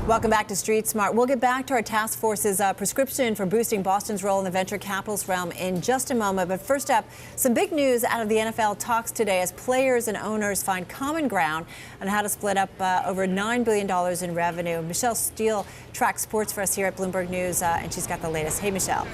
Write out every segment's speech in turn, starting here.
Welcome back to Street Smart. We'll get back to our task force's prescription for boosting Boston's role in the venture capitalist realm in just a moment. But first up, some big news out of the NFL talks today as players and owners find common ground on how to split up over $9 billion in revenue. Michele Steele tracks sports for us here at Bloomberg News, and she's got the latest. Hey, Michele.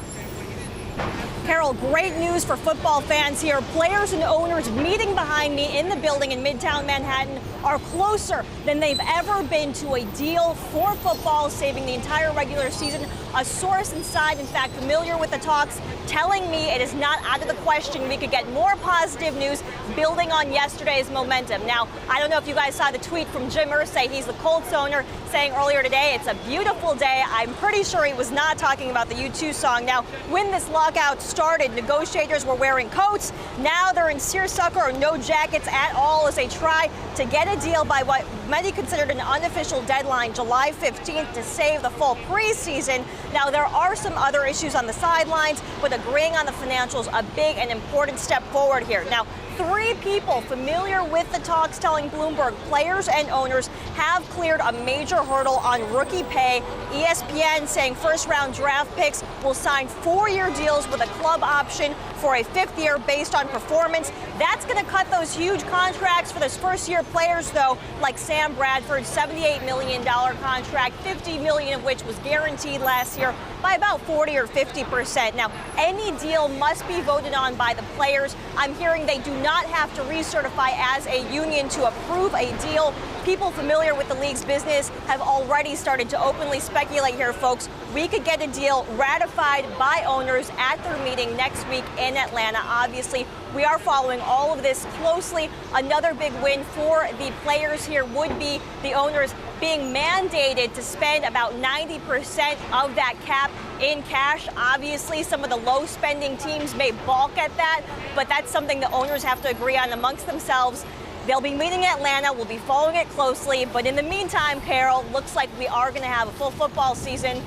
Carol, great news for football fans here. Players and owners meeting behind me in the building in Midtown Manhattan are closer than they've ever been to a deal for football, saving the entire regular season. A source inside, in fact, familiar with the talks, telling me it is not out of the question we could get more positive news building on yesterday's momentum. Now, I don't know if you guys saw the tweet from Jim Irsay. He's the Colts owner, saying earlier today, it's a beautiful day. I'm pretty sure he was not talking about the U2 song. Now, when this lockout started, negotiators were wearing coats. Now they're in seersucker or no jackets at all as they try to get a deal by what many considered an unofficial deadline, July 15th, to save the full preseason. Now, there are some other issues on the sidelines, but agreeing on the financials, a big and important step forward here. Now, 3 people familiar with the talks telling Bloomberg players and owners have cleared a major hurdle on rookie pay. ESPN saying first-round draft picks will sign 4-year deals with a club option for a 5th year based on performance. That's going to cut those huge contracts for those first-year players, though, like Sam Bradford's $78 million contract, $50 million of which was guaranteed last year, by about 40 or 50%. Now, any deal must be voted on by the players. I'm hearing they do not have to recertify as a union to approve a deal. People familiar with the league's business have already started to openly speculate here, folks. We could get a deal ratified by owners at their meeting next week in Atlanta. Obviously, we are following all of this closely. Another big win for the players here would be the owners being mandated to spend about 90% of that cap in cash. Obviously, some of the low-spending teams may balk at that, but that's something the owners have to agree on amongst themselves. They'll be meeting in Atlanta. We'll be following it closely. But in the meantime, Carol, looks like we are going to have a full football season.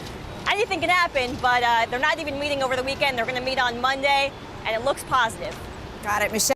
Anything can happen, but they're not even meeting over the weekend. They're going to meet on Monday, and it looks positive. Got it, Michele.